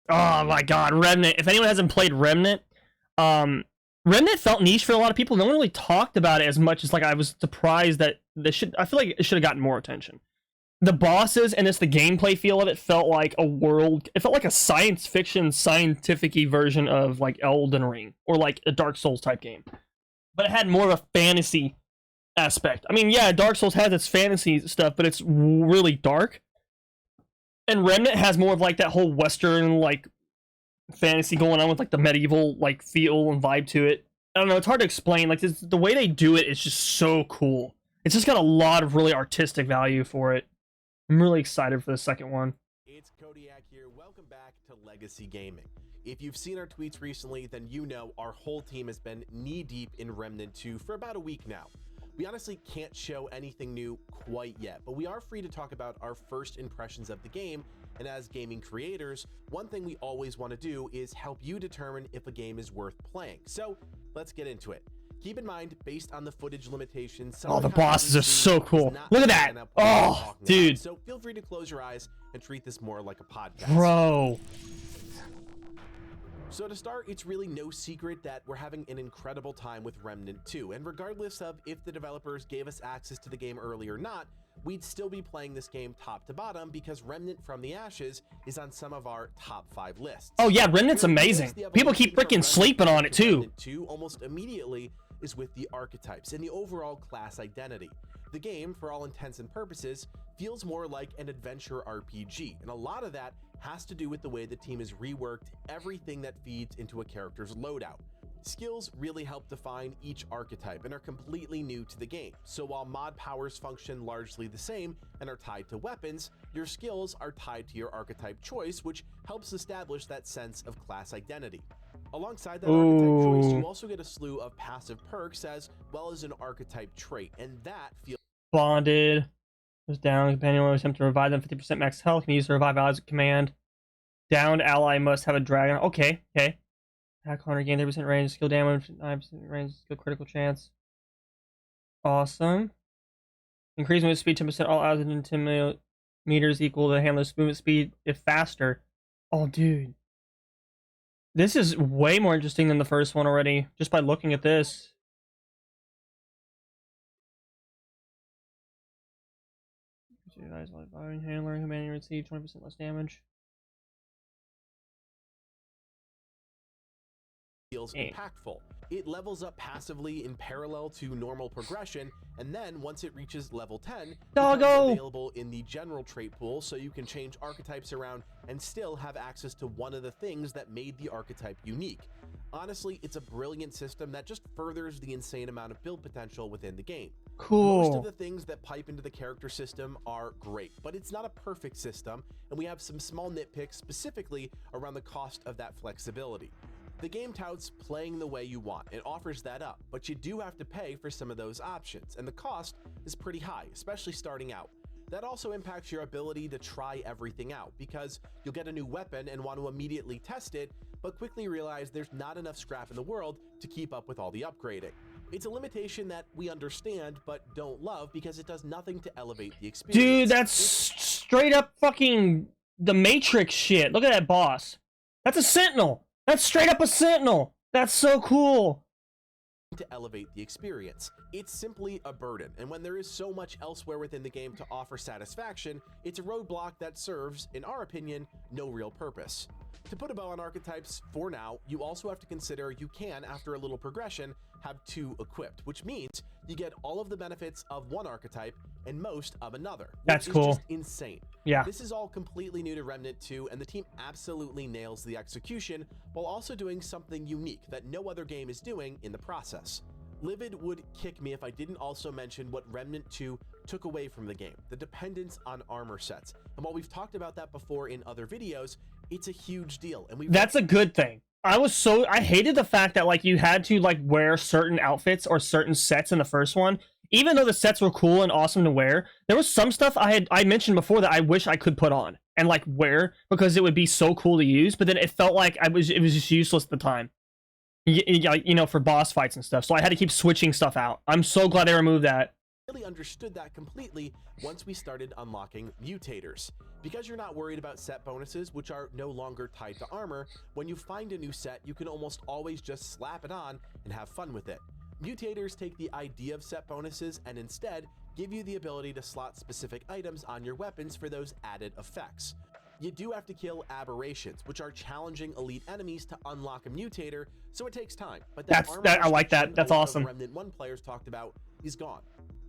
Oh my god, Remnant. If anyone hasn't played Remnant, Remnant felt niche for a lot of people. No one really talked about it as much as like I was surprised that I feel like it should have gotten more attention. The bosses and just the gameplay feel of it felt like a world. It felt like a science fiction, scientific-y version of like Elden Ring or like a Dark Souls type game, but it had more of a fantasy aspect. I mean, yeah, Dark Souls has its fantasy stuff, but it's really dark. And Remnant has more of like that whole Western like fantasy going on with like the medieval like feel and vibe to it. I don't know, it's hard to explain. Like the way they do it is just so cool. It's just got a lot of really artistic value for it. I'm really excited for the second one. It's Kodiak here. Welcome back to Legacy Gaming. If you've seen our tweets recently, then you know our whole team has been knee-deep in Remnant 2 for about a week now. We honestly can't show anything new quite yet, but we are free to talk about our first impressions of the game, and as gaming creators, one thing we always want to do is help you determine if a game is worth playing. So let's get into it. Keep in mind, based on the footage limitations, oh, the bosses are so cool. Look at that. Oh, dude. So feel free to close your eyes and treat this more like a podcast. Bro. So to start, it's really no secret that we're having an incredible time with Remnant 2, and regardless of if the developers gave us access to the game early or not, we'd still be playing this game top to bottom because Remnant from the Ashes is on some of our top 5 lists. Oh yeah, Remnant's amazing. People keep freaking sleeping on it too. Remnant 2 almost immediately is with the archetypes and the overall class identity. The game, for all intents and purposes, feels more like an adventure RPG, and a lot of that has to do with the way the team has reworked everything that feeds into a character's loadout. Skills really help define each archetype and are completely new to the game, so while mod powers function largely the same and are tied to weapons, your skills are tied to your archetype choice, which helps establish that sense of class identity. Alongside that archetype choice, you also get a slew of passive perks as well as an archetype trait, and that feels bonded. Goes down. Companion will attempt to revive them 50% max health. Can use the revive allies command. Downed ally must have a dragon. Okay. Attack hunter gain 30% range, skill damage, 9% range, skill critical chance. Awesome. Increase movement speed 10%. All allies within 10 meters equal to handler's movement speed if faster. Oh, dude. This is way more interesting than the first one already, just by looking at this. Handler, command receive 20% less damage. Feels impactful. It levels up passively in parallel to normal progression, and then once it reaches level 10, it becomes available in the general trait pool, so you can change archetypes around and still have access to one of the things that made the archetype unique. Honestly, it's a brilliant system that just furthers the insane amount of build potential within the game. Cool. Most of the things that pipe into the character system are great, but it's not a perfect system, and we have some small nitpicks specifically around the cost of that flexibility. The game touts playing the way you want and offers that up, but you do have to pay for some of those options, and the cost is pretty high, especially starting out. That also impacts your ability to try everything out, because you'll get a new weapon and want to immediately test it, but quickly realize there's not enough scrap in the world to keep up with all the upgrading. It's a limitation that we understand but don't love because it does nothing to elevate the experience. Dude, that's straight up fucking the Matrix shit. Look at that boss. That's a Sentinel. That's straight up a Sentinel. That's so cool. To elevate the experience. It's simply a burden, and when there is so much elsewhere within the game to offer satisfaction, it's a roadblock that serves, in our opinion, no real purpose. To put a bow on archetypes, for now, you also have to consider you can, after a little progression, have 2 equipped, which means you get all of the benefits of one archetype and most of another. That's cool. Just insane. Yeah. This is all completely new to Remnant 2, and the team absolutely nails the execution while also doing something unique that no other game is doing in the process. Livid would kick me if I didn't also mention what Remnant 2 took away from the game, the dependence on armor sets. And while we've talked about that before in other videos, it's a huge deal. And that's a good thing. I hated the fact that like you had to like wear certain outfits or certain sets in the first one. Even though the sets were cool and awesome to wear, there was some stuff I mentioned before that I wish I could put on and like wear because it would be so cool to use, but then it felt like it was just useless at the time. You know, for boss fights and stuff. So I had to keep switching stuff out. I'm so glad they removed that. really understood that completely once we started unlocking mutators. Because you're not worried about set bonuses, which are no longer tied to armor, when you find a new set, you can almost always just slap it on and have fun with it. Mutators take the idea of set bonuses and instead give you the ability to slot specific items on your weapons for those added effects. You do have to kill aberrations, which are challenging elite enemies to unlock a mutator, so it takes time. But that I like that. That's awesome. Remnant 1 players talked about is gone.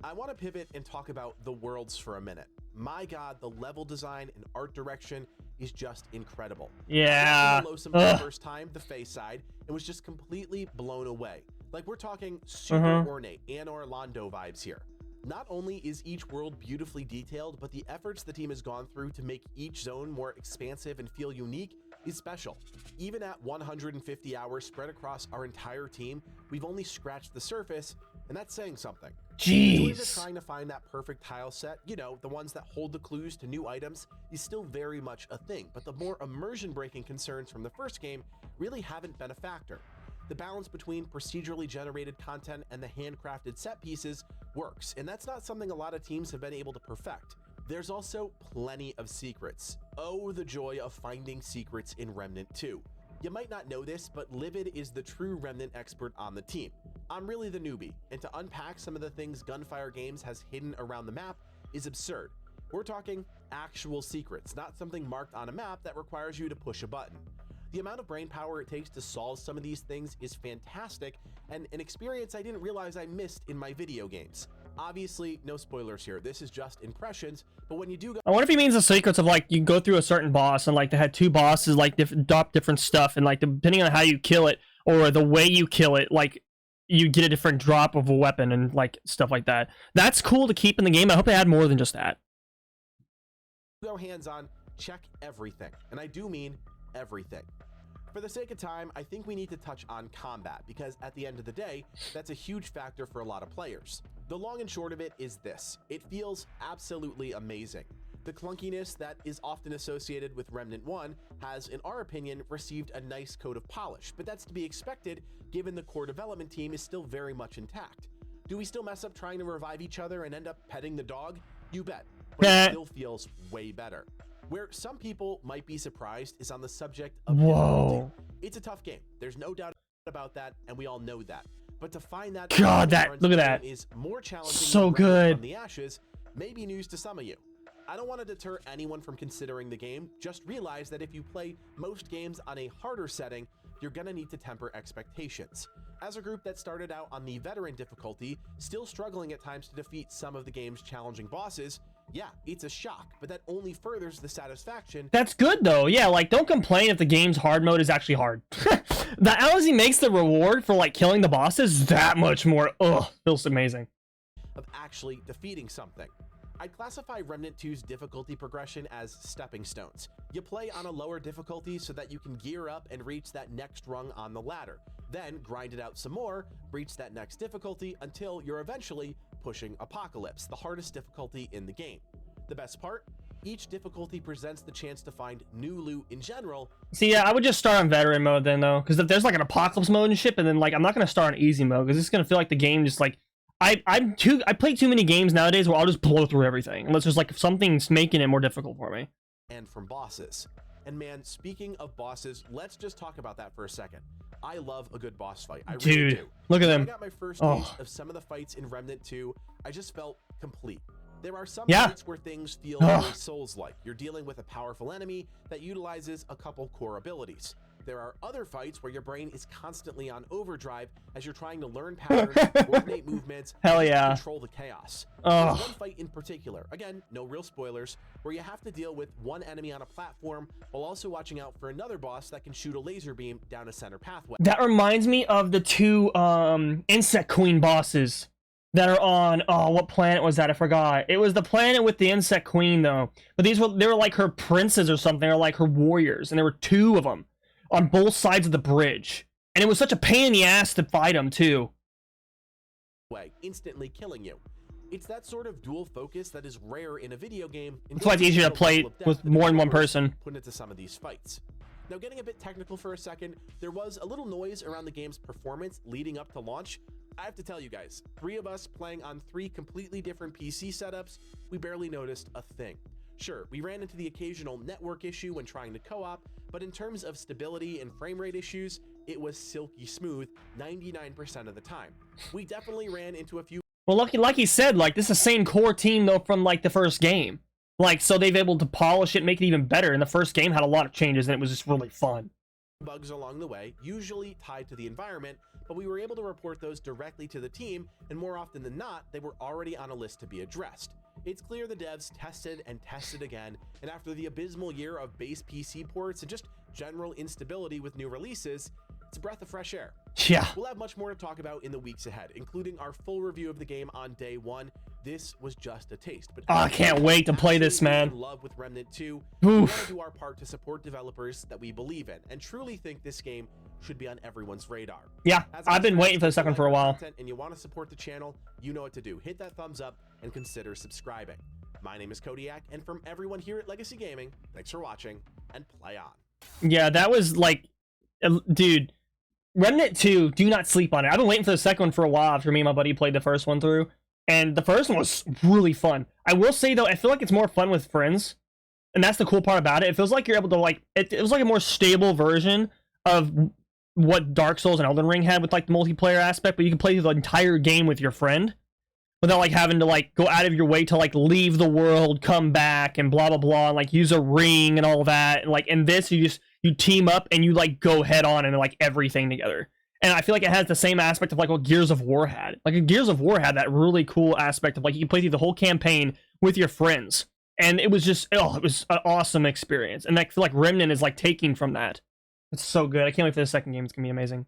I want to pivot and talk about the worlds for a minute. My god, the level design and art direction is just incredible. Yeah. I watched for the first time, the face side, and was just completely blown away. Like, we're talking super ornate Anor Londo vibes here. Not only is each world beautifully detailed, but the efforts the team has gone through to make each zone more expansive and feel unique is special. Even at 150 hours spread across our entire team, we've only scratched the surface, and that's saying something. Jeez. Trying to find that perfect tile set, you know, the ones that hold the clues to new items, is still very much a thing, but the more immersion-breaking concerns from the first game really haven't been a factor. The balance between procedurally generated content and the handcrafted set pieces works, and that's not something a lot of teams have been able to perfect. There's also plenty of secrets. Oh, the joy of finding secrets in Remnant 2. You might not know this, but Livid is the true Remnant expert on the team. I'm really the newbie, and to unpack some of the things Gunfire Games has hidden around the map is absurd. We're talking actual secrets, not something marked on a map that requires you to push a button. The amount of brain power it takes to solve some of these things is fantastic, and an experience I didn't realize I missed in my video games. Obviously, no spoilers here, this is just impressions, but when you do go— I wonder if he means the secrets of, like, you go through a certain boss and, like, they had two bosses, like, drop different stuff, and, like, depending on how you kill it or the way you kill it, like, you get a different drop of a weapon and, like, stuff like that. That's cool to keep in the game. I hope they add more than just that. Go hands-on, check everything, and I do mean everything. For the sake of time, I think we need to touch on combat, because at the end of the day, that's a huge factor for a lot of players. The long and short of it is this: it feels absolutely amazing. The clunkiness that is often associated with Remnant 1 has, in our opinion, received a nice coat of polish, but that's to be expected given the core development team is still very much intact. Do we still mess up trying to revive each other and end up petting the dog? You bet, but it still feels way better. Where some people might be surprised is on the subject of difficulty. It's a tough game. There's no doubt about that, and we all know that. But to find that— God, look at that. —is more challenging so than good. From the Ashes may be news to some of you. I don't want to deter anyone from considering the game. Just realize that if you play most games on a harder setting, you're gonna need to temper expectations. As a group that started out on the veteran difficulty, still struggling at times to defeat some of the game's challenging bosses, yeah, it's a shock, but that only furthers the satisfaction. That's good though. Yeah, like, don't complain if the game's hard mode is actually hard. That honestly makes the reward for, like, killing the bosses that much more, feels amazing. Of actually defeating something. I'd classify Remnant 2's difficulty progression as stepping stones. You play on a lower difficulty so that you can gear up and reach that next rung on the ladder. Then grind it out some more, reach that next difficulty until you're eventually pushing Apocalypse, the hardest difficulty in the game. The best part? Each difficulty presents the chance to find new loot in general. See, yeah, I would just start on veteran mode then, though, because if there's, like, an Apocalypse mode and shit, and then, like, I'm not gonna start on easy mode because it's gonna feel like the game just, like, I play too many games nowadays where I'll just blow through everything unless there's, like, something's making it more difficult for me. And from bosses. And man, speaking of bosses, let's just talk about that for a second. I love a good boss fight. I really do. Look at them. When I got my first taste of some of the fights in Remnant 2, I just felt complete. There are some fights where things feel very Souls-like. You're dealing with a powerful enemy that utilizes a couple core abilities. There are other fights where your brain is constantly on overdrive as you're trying to learn patterns, coordinate movements, and control the chaos. There's one fight in particular, again, no real spoilers, where you have to deal with one enemy on a platform while also watching out for another boss that can shoot a laser beam down a center pathway. That reminds me of the two Insect Queen bosses that are on, what planet was that? I forgot. It was the planet with the Insect Queen, though. But they were like her princes or something, or like her warriors, and there were two of them on both sides of the bridge, and it was such a pain in the ass to fight them too. Instantly killing you. It's that sort of dual focus that is rare in a video game. That's why it's easier to play with more than one person. Put into some of these fights. Now, getting a bit technical for a second, there was a little noise around the game's performance leading up to launch. I have to tell you guys, 3 of us playing on 3 completely different PC setups, we barely noticed a thing. Sure, we ran into the occasional network issue when trying to co-op, but in terms of stability and frame rate issues, it was silky smooth 99% of the time. We definitely ran into a few. Well, like he said, like, this is the same core team, though, from, like, the first game. Like, so they've able to polish it, make it even better, and the first game had a lot of changes, and it was just really fun. Bugs along the way, usually tied to the environment, but we were able to report those directly to the team, and more often than not, they were already on a list to be addressed. It's clear the devs tested and tested again, and after the abysmal year of base PC ports and just general instability with new releases, it's a breath of fresh air. Yeah. We'll have much more to talk about in the weeks ahead, including our full review of the game on day 1. This was just a taste. But I can't wait to play this, man. In love with Remnant 2. We want to do our part to support developers that we believe in, and truly think this game should be on everyone's radar. Yeah, I've been waiting for the second for a while. And you want to support the channel, you know what to do. Hit that thumbs up and consider subscribing. My name is Kodiak, and from everyone here at Legacy Gaming, thanks for watching, and play on. Yeah, that was like, dude, Remnant 2, do not sleep on it. I've been waiting for the second one for a while after me and my buddy played the first one through, and the first one was really fun. I will say, though, I feel like it's more fun with friends, and that's the cool part about it. It feels like you're able to, like, it was like a more stable version of what Dark Souls and Elden Ring had with, like, the multiplayer aspect, but you can play the entire game with your friend without, like, having to, like, go out of your way to, like, leave the world, come back, and blah, blah, blah, and, like, use a ring and all that. And, like, in this, you team up and you, like, go head on and, like, everything together. And I feel like it has the same aspect of, like, what Gears of War had. Like, Gears of War had that really cool aspect of, like, you can play through the whole campaign with your friends. And it was just, oh, it was an awesome experience. And I feel like Remnant is, like, taking from that. It's so good. I can't wait for the second game. It's gonna be amazing.